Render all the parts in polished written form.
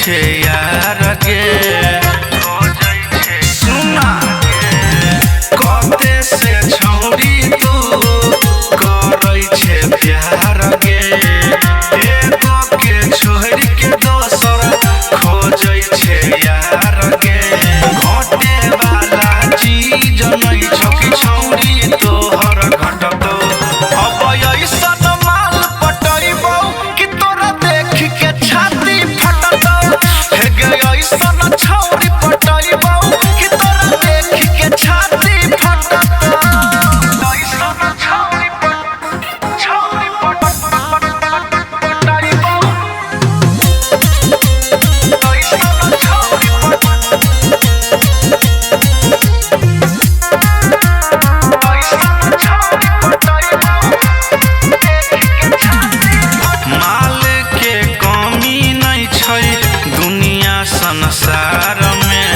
छे यार के सुना कते से छौरी तू करै छे प्यार के एगो के छोड़ के दोसर खोजै छे यार के घटे वाला चीज नै छौ कि छौरी तोहर घटतो अब ऐसन माल पटैबौ कि तोरा देख के छाती फटतो हे गे ऐसन छौरी पटैबौ कि तोरा देख के छाती फटतो ऐसन छौरी पटैबौ माल के कमी नहीं छै दुनिया संसार में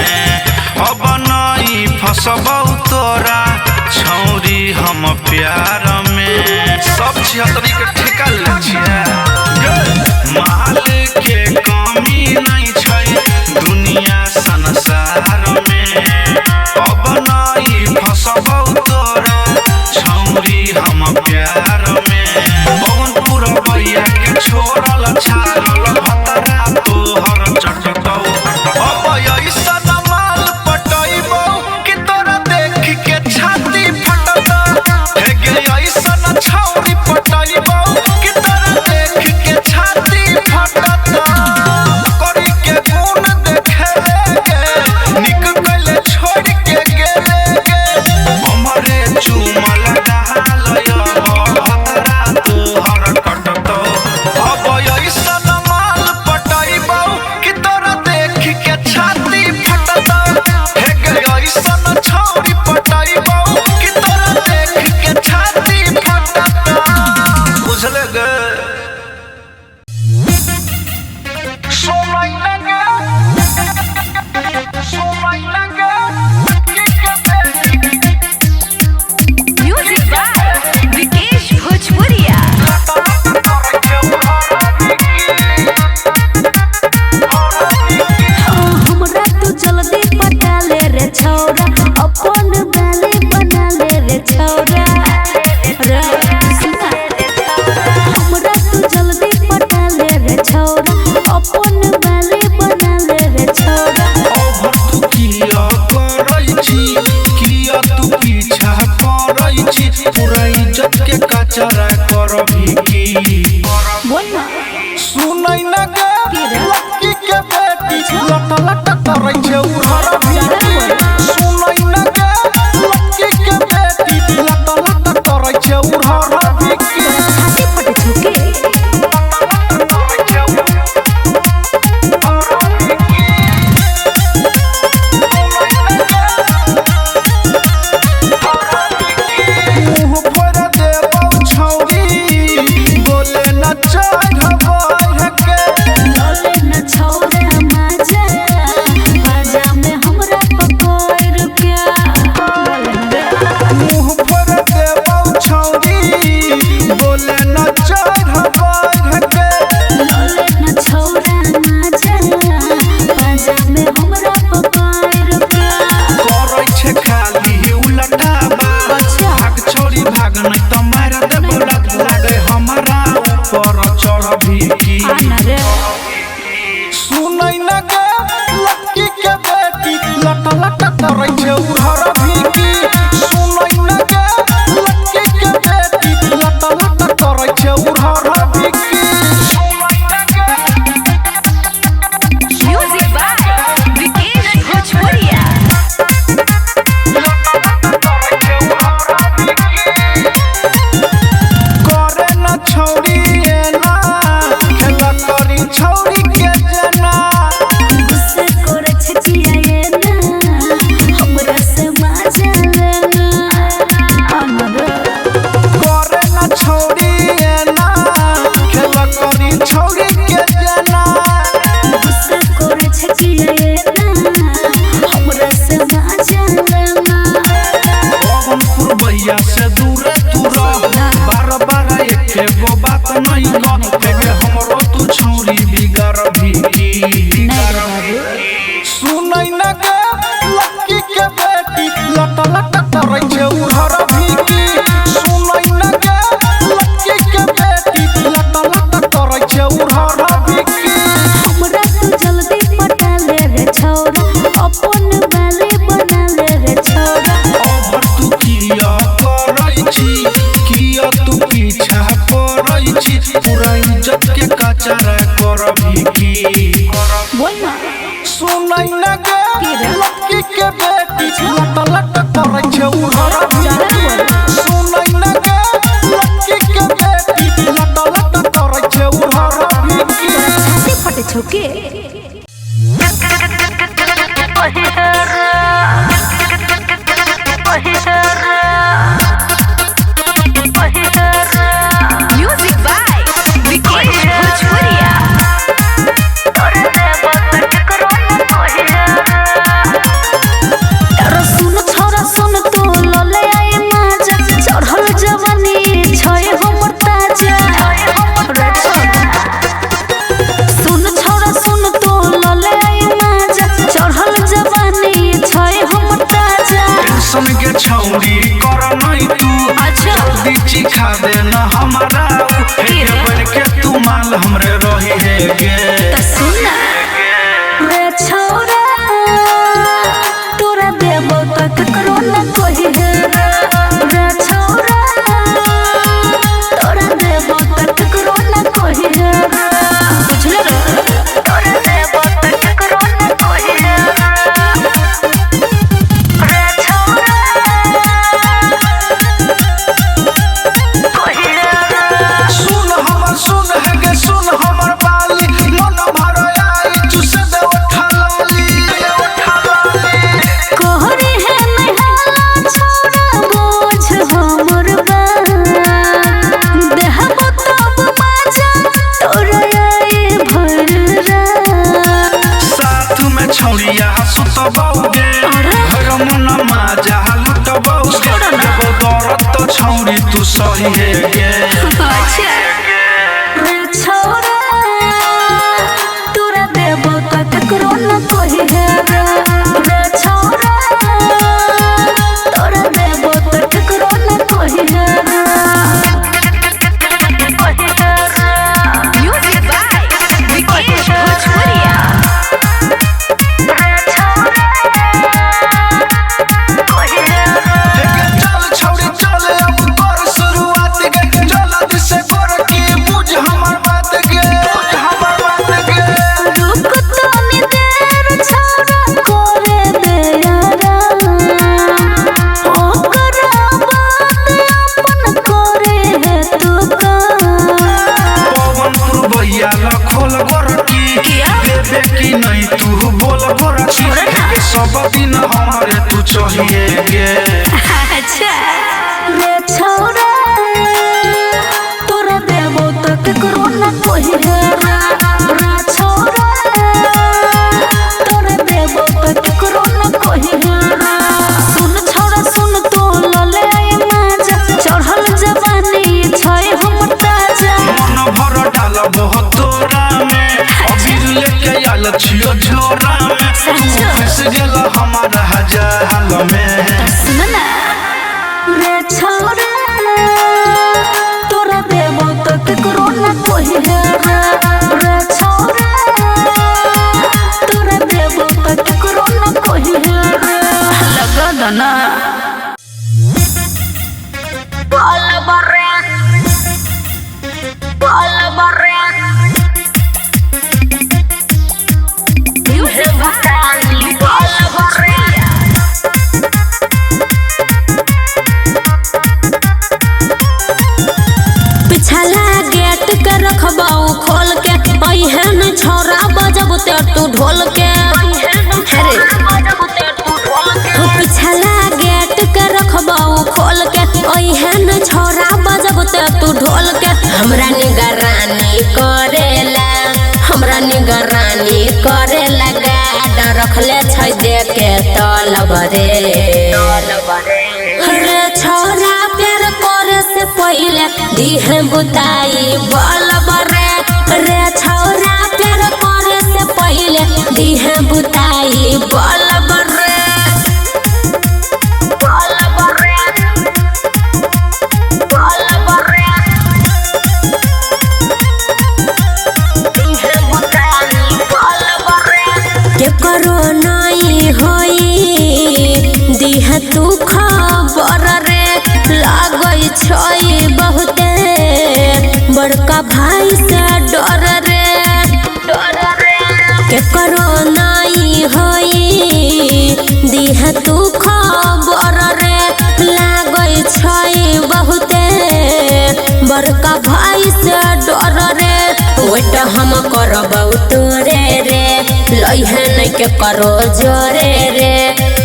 अब नहीं फसबौ तोरा छौरी हम प्यार में सब छिहत्तरी के ठेका ले छियै माल के कमी नहीं छै दुनिया संसार में अब नहीं फसबौ तोरा छौरी हम प्यार में पवनपुर भैया के छोड़ल छाड़ल भतरा तोहर चटतौ अब ऐसन माल पटैबौ कि तोरा देख के छाती फटतौ हे गे ऐसन छौरी पटैबौ कि तोरा देख के छाती फटतौ करी के गुण देखे गे निक गले छोड़ के गेले गे हमरे चुमल डाल भतरा तोहर कटतौ अब ऐसन माल पटैबौ कि तोरा देख के छाती फटतौ हे गे ऐसन छौरी पटैबौ कि तोरा देख के छाती फटतौ बुझले गे सोमय लगे Music by Vikesh Bhojpuria. हमरा तू जल्दी पटा ले रे छौरा अपन बाले बना ले रे छौरा रे सुना हमरा तू जल्दी पटा ले रे छौरा अपन बाले बना ले रे छौरा ओभर तू किया करै छी किया तू पीछा पड़ै छी पूरा इज्जत के कचरा करबी की बोल ना सुनै न गे लड़की के बेटी लट लट करै छै उहर भी सुनै न गे लड़की के बेटी लट लट करै छै उहर भी छाती फटे छुके मुँह पर देबौ छौरी बोले न चढ़बै के लोले न छौरा माजा बाजा में हमरा पकोर क्या मुँह पर देबौ छौरी बोले न चढ़बै के लोले न छौरा माजा बाजा में हमरा पकोर क्या करै छै खाली उलटा भाग छौरी भाग नहीं त मार देबौ लत लागे हमरा ऊपर चढ़बी की आना रे सुनै न गे लड़की के बेटी लट लट करै छै उहर भी की सुनै न गे लड़की के बेटी लट लट करै छै उहर भी की Music by Vikesh Bhojpuria. करे न छौरी एना खेला करी छौरी के जना गुस्सा करे छचिया ये ना हमरा से माजा लेना आना रे करे न छौरी एना खेला करी छौरी के जना गुस्सा करे छचिया ये ना हमरा से माजा लेना पवनपुर भैया से दूर तू रह बार बार एके गो बात नहीं कह हमरो तू छौरी बिगाड़ भी की नहीं रे बाबू सुनै न गे लड़की के बेटी लट लट करै छे उहर भीकी सुनै न गे लड़की के बेटी लट लट करै छे उहर भीकी हमरा तू जल्दी पटा ले रे छौरा अपन बाले बना ले रे छौरा अब तू किया करै छी किया तू पीछा पड़ै छी पूरा इज्जत के कचरा कर भीकी बोल ना सुनै न गे लड़की के बेटी लट लट करै छे उहर भीकी सुनै न गे लड़की के बेटी लट लट करै छे उहर भीकी छाती फटे छौके Music by Vikesh Bhojpuria. तारा सुन छोरा सुन तू लले आई माजा चढ़ल जवानी छय हमर ताजा सुन छोरा सुन तू लले आई माजा चढ़ल जवानी छय हमर ताजा टेंशन के छौरी कर नहीं तू अच्छा जल्दी चिखा देना हमारा हे बन के तू माल हमरे रही है गे त सुन रे छोरा तोरा देबो त ककरो न कोई है रे छोरा तोरा देबो त ककरो न कोई है बुझले रे तोरा देबो त ककरो न कोई है रे छोरा कोई है सुन है गे सुन हमर बाली मन भर आई चुसे दे उठा लाली कोहरे है नहाला छोरा बोझ हमर बात देहबो तब माजा तोरा आई भर रात साथ में छौरिया सुतबौगे अरे घर मन माजा लुटबौगे देबो दरद तो छौरी तू सही है गे अच्छा रे छोरा तोरा देबो त ककरो न कोई है रे छोरा तोरा देबो त ककरो न कोई है Music by Vikesh Bhojpuria. चल छौरी चल अब कर शुरुआत गे जल्दी से कर के बुझ हमर बात गे रुक तनी देर छोरा करे दे यारा ओकरा बात अपन करे है तू का पवन भैया खोल गोरकी देबे की नहीं तू बोल गोरकी सब दिन हमारे तू चाहिए गे अच्छा रे छोरा तोरा देबो त ककरो न कोई है रे छोरा तोरा देबो त ककरो न कोई है सुन छोरा सुन तू लले आई माजा चढ़ल जवानी छय हमर ताजा मन भर डाल बहुत तोरा में अबीर लेके आल छियो झोरा में तू फंस गेल हमारा हाल में सुन ना रे छोरा तोरा देबो त ककरो न कोई है रे छोरा तोरा देबो त ककरो न कोई है लगा दना बोल बरे Music by Vikesh Bhojpuria. पिछला गेट के रखबाऊ खोल के अइहे न छोरा बजब ते तू ढोल के अरे पिछला गेट के रखबाऊ खोल के अइहे न छोरा बजब ते तू ढोल के हमरा निगरानी करेला गाड रखले छै देखे तलब रे छोरा प्यार करे से पहिले दिहे बुताई बल बरे रे छोरा प्यार करे से पहिले छई बहुते बड़का भाई से डर रे के करो नाई होई दिह तू खबर रे लागई छई बहुते बड़का भाई से डर रे वेट हम करबौ तोरे रे लइहे नहीं के करो जोरे रे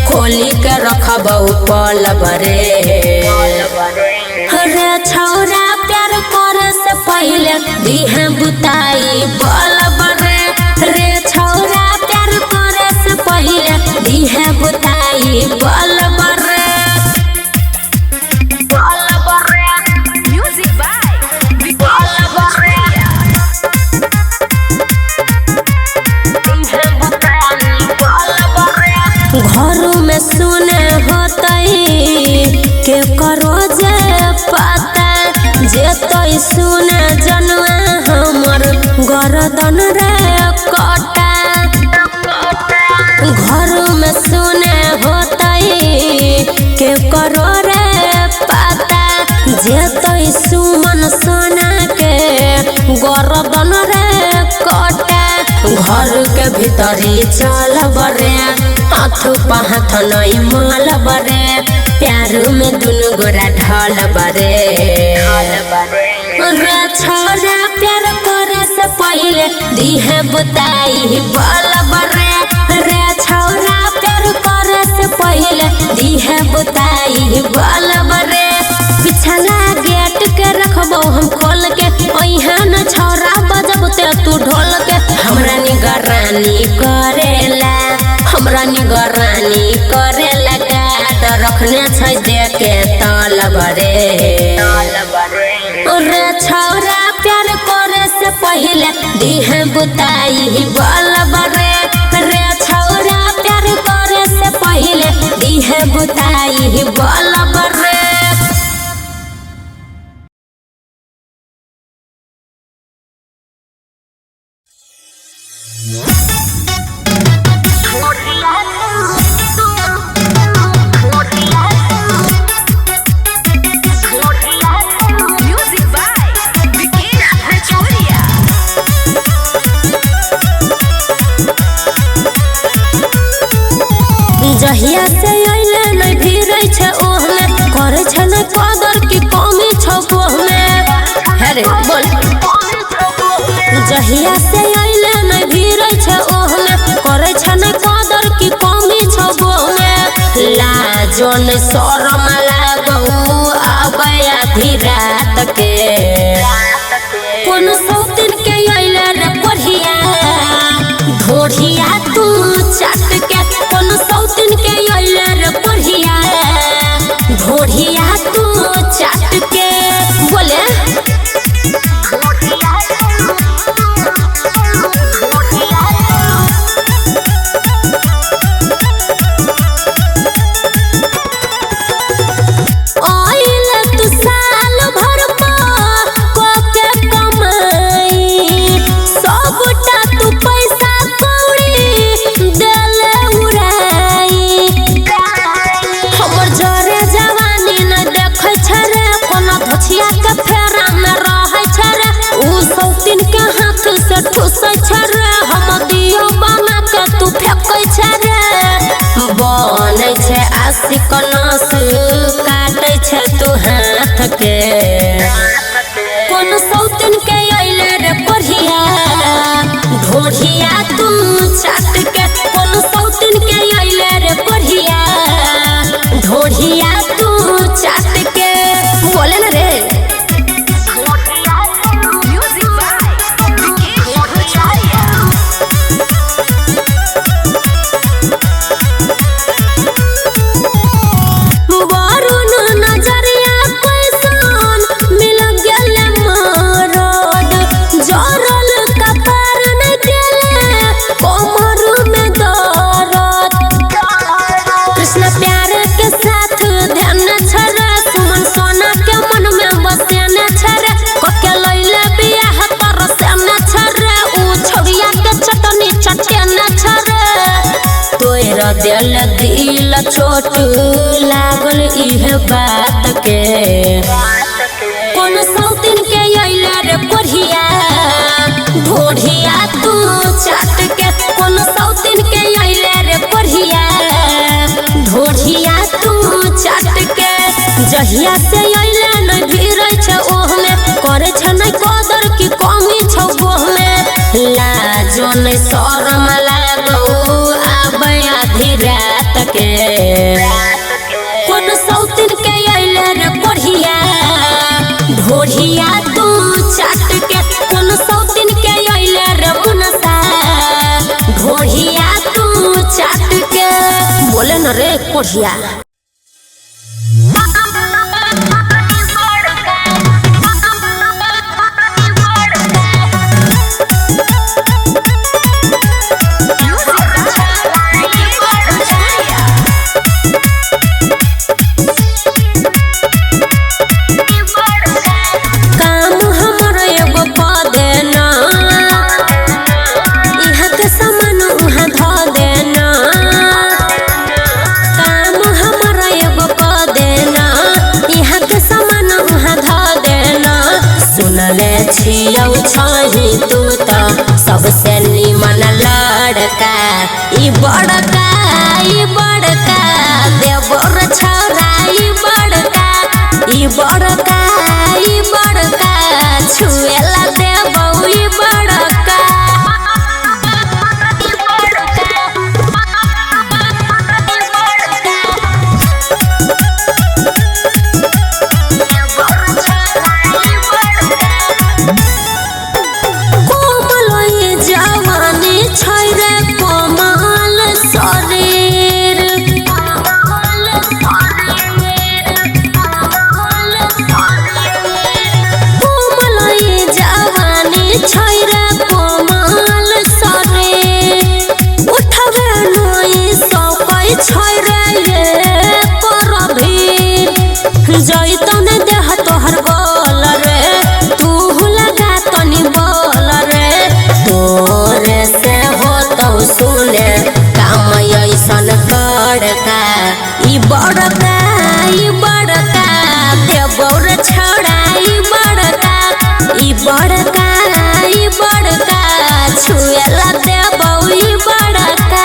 खोली के रखबौ पलब रे रे छौरा प्यार करे से पहले दिहे बुताई बलब रे छौरा प्यार करे से पहले दिहे बुताई बलब रे Music by Vikesh Bhojpuria. घरों में सुने होतई के करो जे पता जे तई सुने जनवा हमर गरदन रे कटा घरों में सुने होतई के करो रे पता जे तई सुमन सोना के गरदन रे कटा घर के भीतरी चल बरे हाथ पाहत नहीं माल बरे प्यार में दुनु गोरा ढल बरे रे छोरा प्यार करे से पहले दिहे बुताई बल बरे रे छोरा प्यार करे से पहले दिहे बुताई बल बरे पिछला गेट के रखबो हम खोल के ओहन छोरा बजबते तू ढोल के हमरा निगरानी करेला गाड रखने छै देके तलब रे छौरा प्यार करे से पहले दिहे बुताई बलब रे छौरा प्यार करे से पहले दिहे बुताई बलब रे Music by Vikesh Bhojpuria. जहिया से अइले नहीं भीरै छै ओहमे करे छै नहीं कदर की कमी छौ ओहमे हेरे बोल जहिया से अइले नहीं भीरै छै ओहमे करे छै नहीं कदर की कमी छौ ओहमे लाजो नहीं शरम लागौ आबै आधी रात के कोन सौतिन के अइले रे बढ़िया ढोढ़िया तू चाट के कोन सौतिन के अइले रे बढ़िया ढोढ़िया तू चाट के बोले अइले तू साल भर को के कमाई सबटा तू पैसा कौड़ी देले उड़ाई हमर जरे जवानी न देखै छै रे कोनो धोछिया के फेरा में रहै छै रे उ सौतिन के हाथ से ठुसै छै रे हम दियो बना के तू फेकै छै रे बनै छै आशिक नस काटै छै तू हाथ के कोन सौतिन के अइले रे बढ़िया ढोढ़िया तू चाट के कोन सौतिन के अइले रे बढ़िया ढोढ़िया तू चाट के बोले ना रे Music by Vikesh Bhojpuria. Varun नजरिया कैसन मिल गेले मरद जरल कपार न गेले कमर में दर्द कृष्ण प्यार के साथ ध्यान छरे सुमन सोना के मन में बसेने छरे कके लइले बियाह तर से न छरे उ छौरिया के चटनी चटेने छरे तोरा दिल छोट लागल इह बात के कोन सौतिन के अइले रे कोढ़िया ढोढ़िया तू चाट के कोन सौतिन के अइले रे कोढ़िया ढोढ़िया तू चाट के जहिया से अइले न भिरै छ ओहमे करे छ नै कदर की कमी छ गोहमे लाजो नै शरम लागौ आबै आधी रात के कोन सौतिन के अइले रे कोढ़िया ढोढ़िया तू चाट के कोन सौतिन के अइले रे मुनसा ढोढ़िया तू चाट के बोले न रे कोढ़िया छियौ छही तू तो सबसे निमन लड़का ई बड़का देवर छौरा ई बड़का छुएला देबौ ई बड़का जैतन देह तोहर बोल रे तू लगा तनी बोल रे तोरे से होतौ सुने काम ऐसन बड़का ई बड़का देवर छौरा ई बड़का छुएला देबौ ई बड़का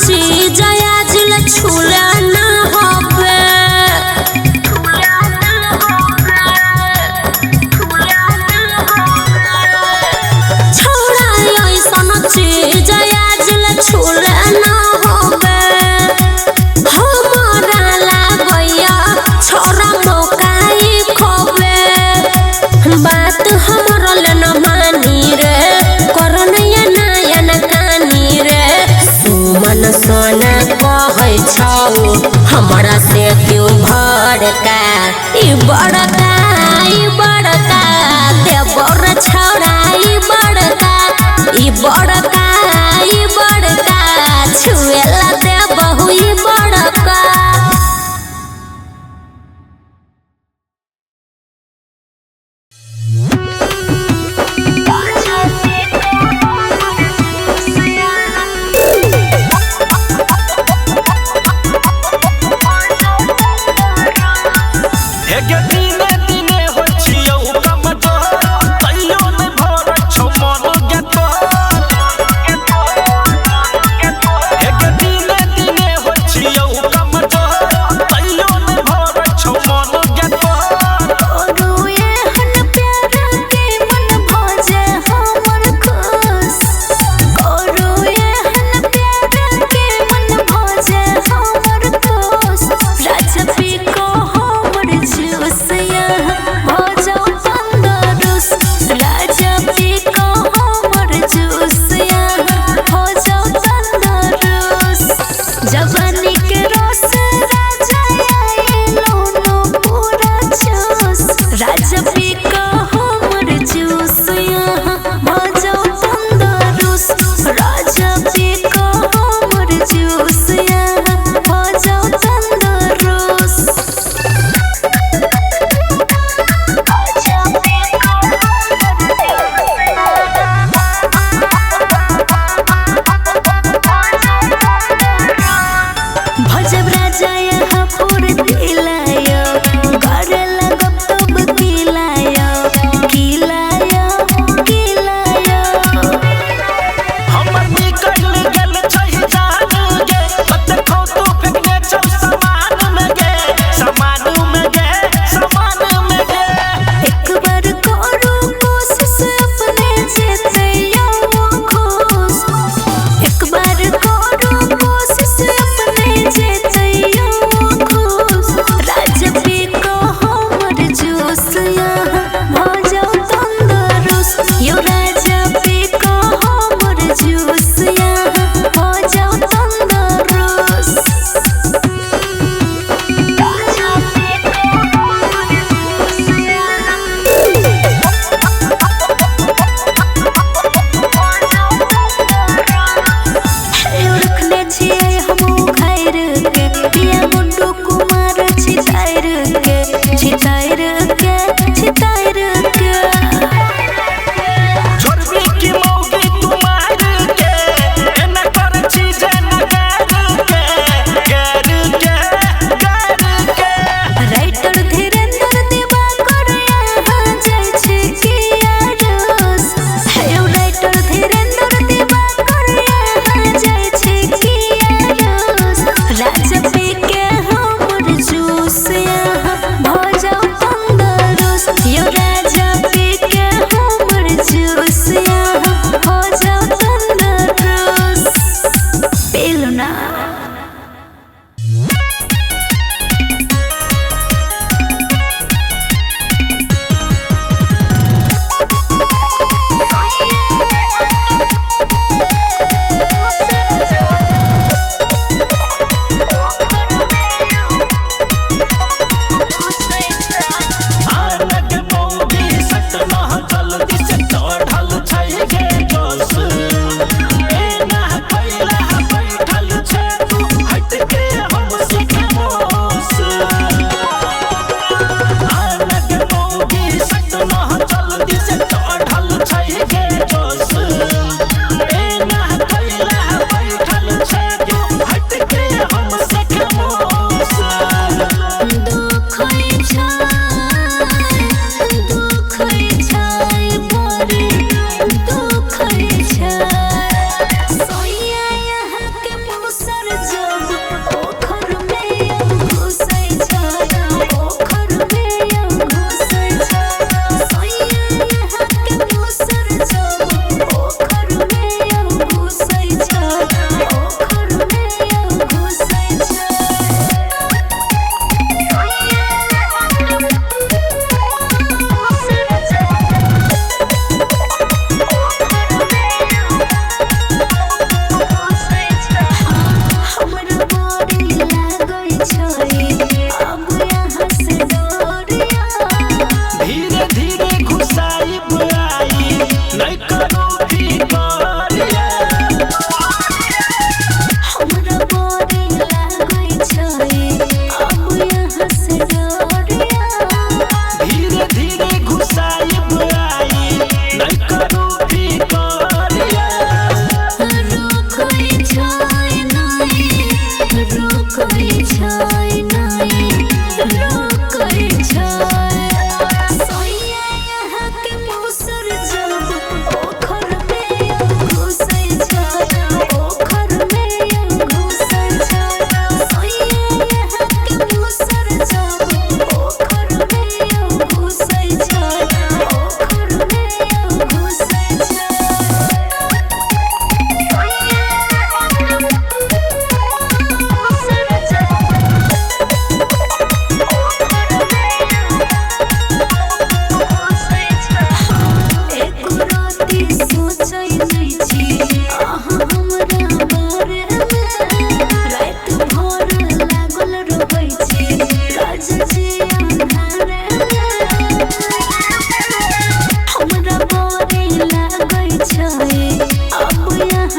चीज आजिल छुला ना होबे छोड़ा ऐसन चीज आजिल छुला ना होबे हमरा लागैया छोरा मौकाई खोबे बात हमरा ले न मानी रे करनैया नयन कानी रे मन सोना कहै छौ हमरा से क्यों भड़का ई बड़का देवर छौरा ई बड़का छुएला देबौ ई बड़का एक दिन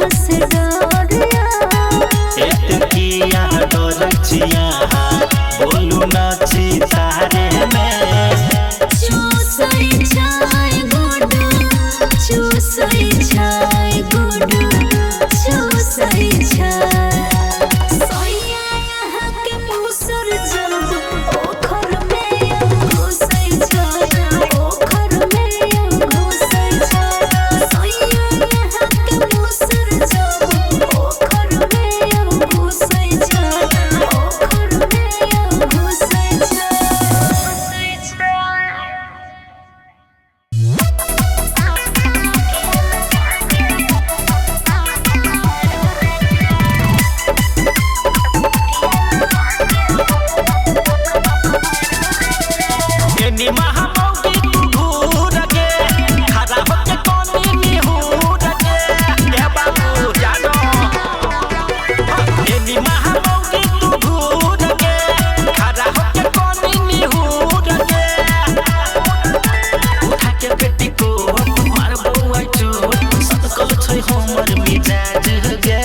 कहाँ से डरिया एतकिया डरचिया बोलू नाची तारे में चूसई छाय गुडू चूसई छाय गुडू चूसई छाय सोया यहाँ के मुसर जब ओखर में घुसई छाय ओखर में घुसई छाय सोया यहाँ के मुसर जब ओखर में घुसई छाय ओखर में घुसई छाय एनी महामौगी तू घूर के खड़ा होके कोनी निहूर के ए बाबू जानो एनी महामौगी तू घूर के खड़ा होके कोनी निहूर के उठा के बेटी को मार बउआ चोट सदकल छै हमर मिजाज गे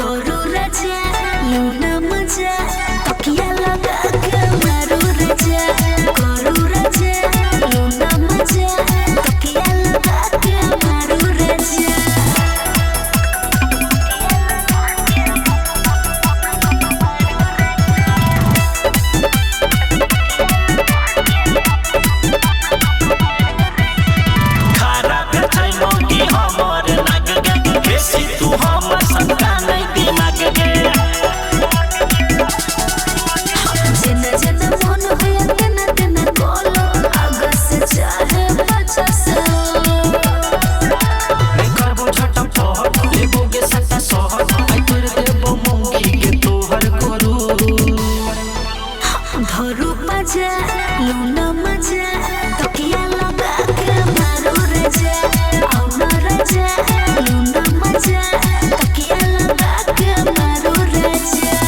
करू राजा लूना मजा तकिया लगा के मारू राजा करू राजा लूना मजा तकिया लगा के मारू राजा खारा भेटै मौगी हमर नाग गे बेसी तू हमर संता नहीं दिमाग गे जना जना मन होया तेना तेना कोलो आगा से चाहे पाछा से करबो झटम पहट लेबोगे सट्टा सहट आई कर देबो मौगी के तोहर करू धरू मजा लूना मजा तकिया लगा के मारू राजा औना राजा लूना मजा तकिया लगा के मारू राजा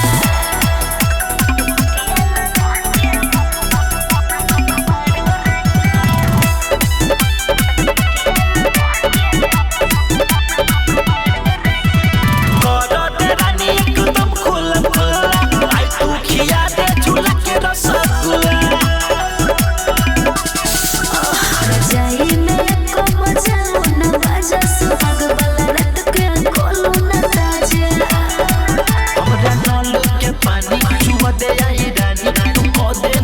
कर दे रानी एकदम खुलम खुला आई तू खिया दे झूला के रसगुल्ला रजाई में को मजा न बाजा सुहाग वाला रात के कोलू न ताजा हमरा नल के पानी छुआ दे आई रानी तू को दे